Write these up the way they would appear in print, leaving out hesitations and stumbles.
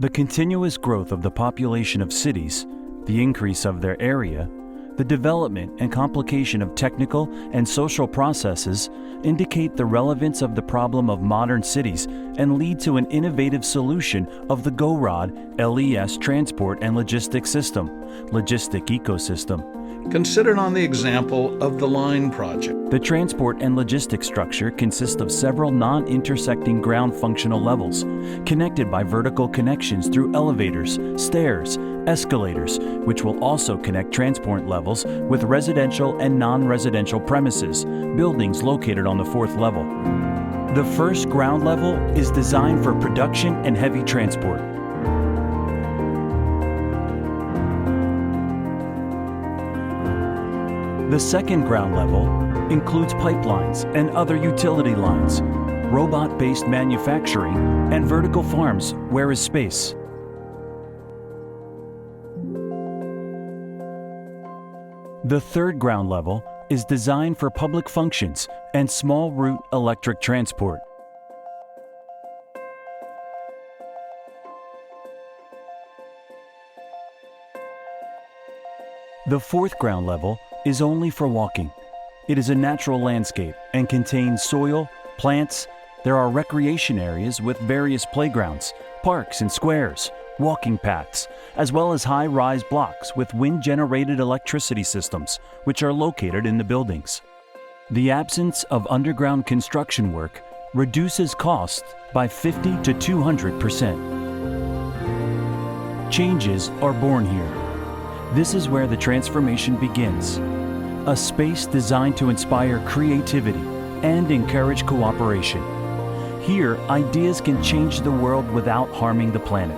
The continuous growth of the population of cities, the increase of their area, the development and complication of technical and social processes indicate the relevance of the problem of modern cities and lead to an innovative solution of the Gorod LES transport and logistics system, logistic ecosystem. Considered on the example of the line project. The transport and logistics structure consists of several non-intersecting ground functional levels, connected by vertical connections through elevators, stairs, escalators, which will also connect transport levels with residential and non-residential premises, buildings located on the fourth level. The first ground level is designed for production and heavy transport. The second ground level includes pipelines and other utility lines, robot-based manufacturing, and vertical farms where is space. The third ground level is designed for public functions and small route electric transport. The fourth ground level is only for walking. It is a natural landscape and contains soil, plants. There are recreation areas with various playgrounds, parks and squares, walking paths, as well as high-rise blocks with wind-generated electricity systems, which are located in the buildings. The absence of underground construction work reduces costs by 50 to 200%. Changes are born here. This is where the transformation begins. A space designed to inspire creativity and encourage cooperation. Here, ideas can change the world without harming the planet.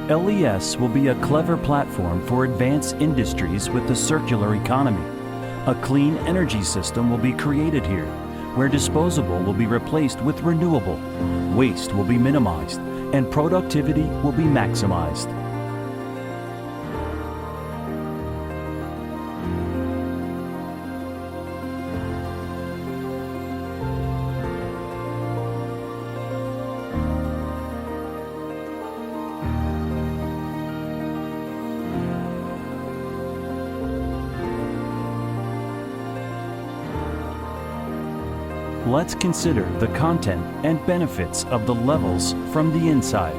LES will be a clever platform for advanced industries with the circular economy. A clean energy system will be created here, where disposable will be replaced with renewable, waste will be minimized, and productivity will be maximized. Let's consider the content and benefits of the levels from the inside.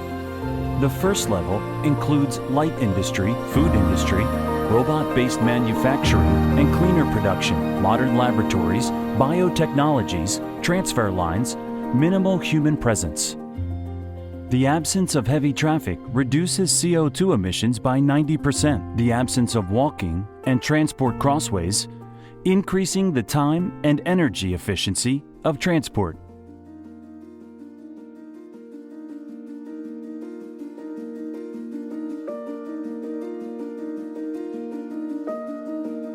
The first level includes light industry, food industry, robot-based manufacturing and cleaner production, modern laboratories, biotechnologies, transfer lines, minimal human presence. The absence of heavy traffic reduces CO2 emissions by 90%. The absence of walking and transport crossways, increasing the time and energy efficiency of transport.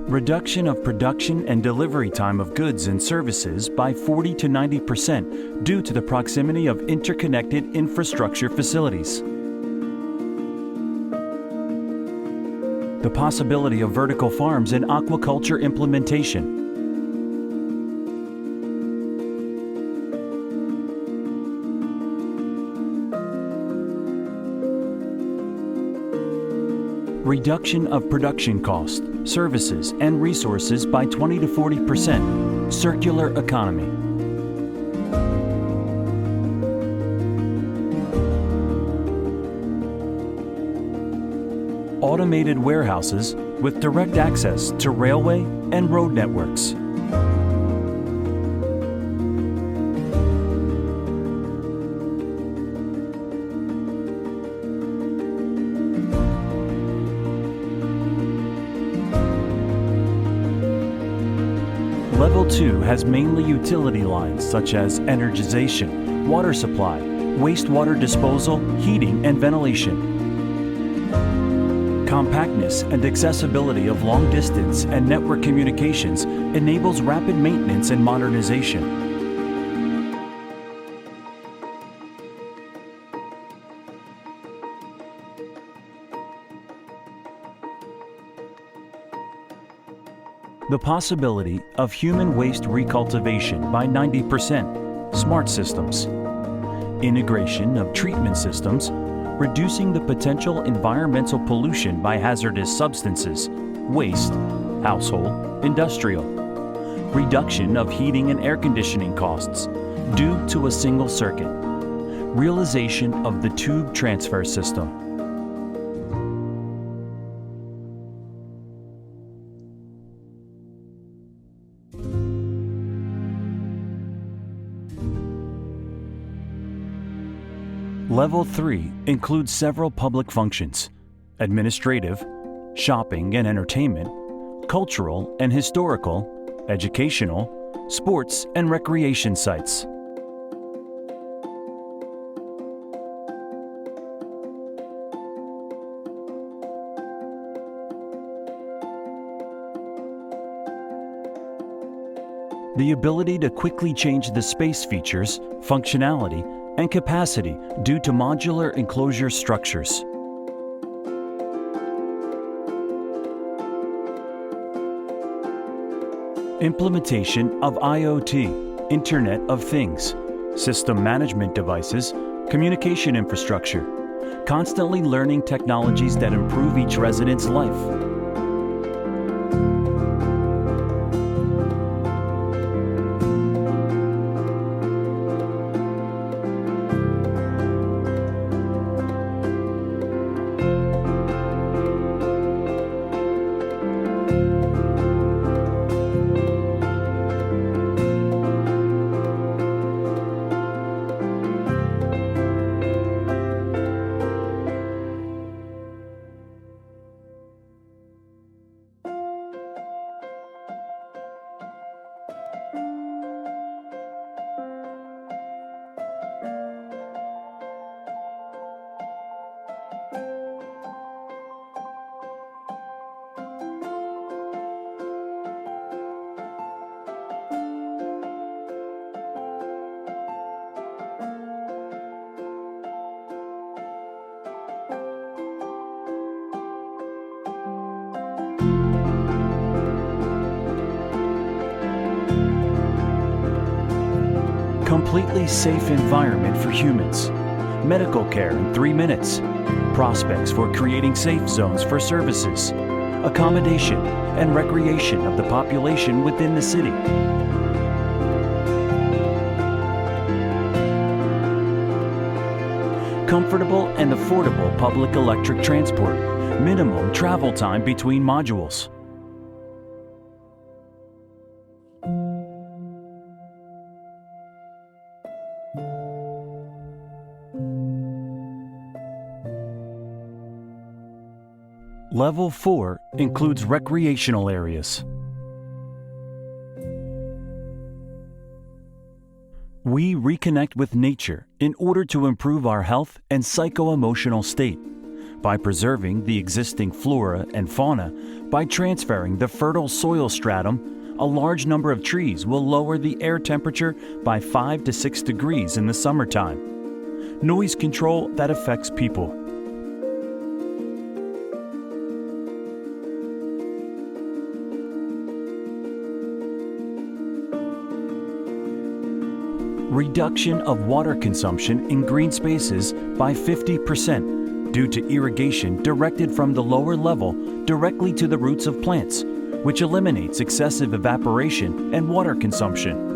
Reduction of production and delivery time of goods and services by 40 to 90% due to the proximity of interconnected infrastructure facilities. The possibility of vertical farms and aquaculture implementation. Reduction of production cost, services, and resources by 20 to 40%. Circular economy. Automated warehouses with direct access to railway and road networks. Level 2 has mainly utility lines such as energization, water supply, wastewater disposal, heating and ventilation. Compactness and accessibility of long distance and network communications enables rapid maintenance and modernization. The possibility of human waste recultivation by 90%, smart systems. integration of treatment systems, reducing the potential environmental pollution by hazardous substances, waste, household, industrial, reduction of heating and air conditioning costs due to a single circuit, realization of the tube transfer system. Level 3 includes several public functions: administrative, shopping and entertainment, cultural and historical, educational, sports and recreation sites. The ability to quickly change the space features, functionality, and capacity due to modular enclosure structures. Implementation of IoT, Internet of Things, system management devices, communication infrastructure, constantly learning technologies that improve each resident's life. Completely safe environment for humans. Medical care in 3 minutes. Prospects for creating safe zones for services, accommodation, and recreation of the population within the city. Comfortable and affordable public electric transport. Minimum travel time between modules. Level 4 includes recreational areas. We reconnect with nature in order to improve our health and psycho-emotional state by preserving the existing flora and fauna. By transferring the fertile soil stratum, a large number of trees will lower the air temperature by 5 to 6 degrees in the summertime. Noise control that affects people. Reduction of water consumption in green spaces by 50% due to irrigation directed from the lower level directly to the roots of plants, which eliminates excessive evaporation and water consumption.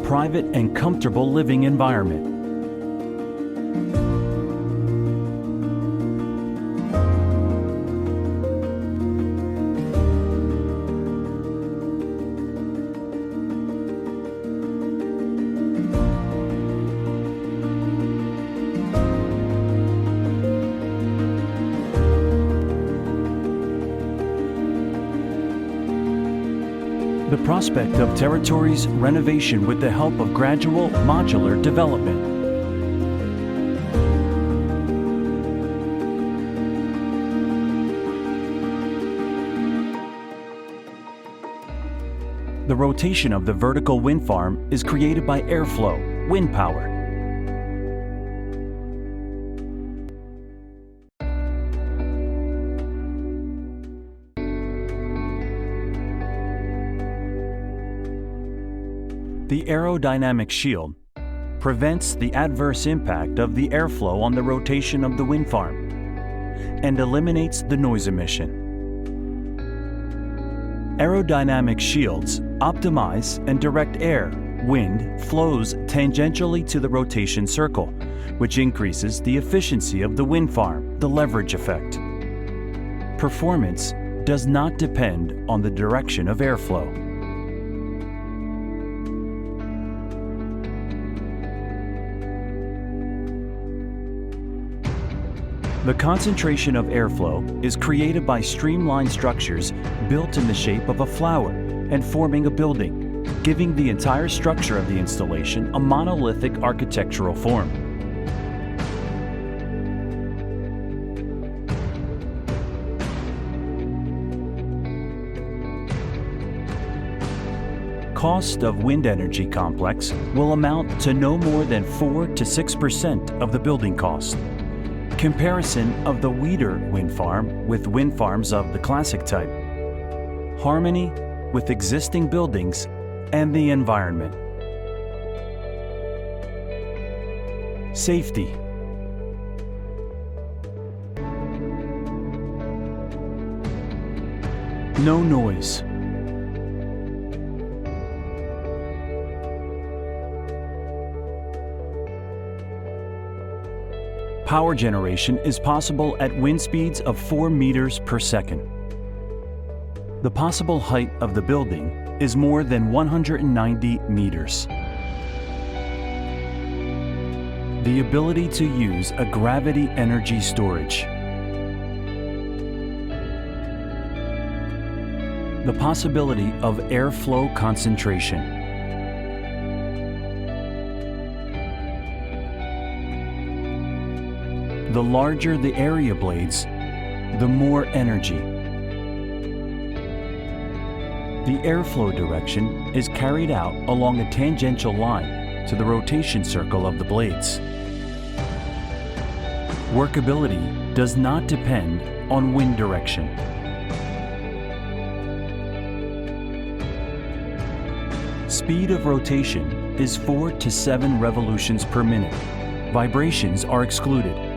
Private and comfortable living environment. The prospect of territories renovation with the help of gradual modular development. The rotation of the vertical wind farm is created by airflow, wind power. The aerodynamic shield prevents the adverse impact of the airflow on the rotation of the wind farm and eliminates the noise emission. Aerodynamic shields optimize and direct air, wind flows tangentially to the rotation circle, which increases the efficiency of the wind farm, the leverage effect. Performance does not depend on the direction of airflow. The concentration of airflow is created by streamlined structures built in the shape of a flower and forming a building, giving the entire structure of the installation a monolithic architectural form. Cost of wind energy complex will amount to no more than 4 to 6% of the building cost. Comparison of the Weider wind farm with wind farms of the classic type. Harmony with existing buildings and the environment. Safety. No noise. Power generation is possible at wind speeds of 4 meters per second. The possible height of the building is more than 190 meters. The ability to use a gravity energy storage. The possibility of airflow concentration. The larger the area blades, the more energy. The airflow direction is carried out along a tangential line to the rotation circle of the blades. Workability does not depend on wind direction. Speed of rotation is 4 to 7 revolutions per minute. Vibrations are excluded.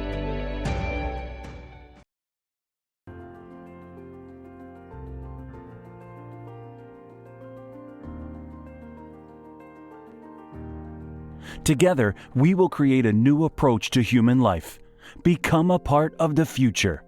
Together, we will create a new approach to human life. Become a part of the future.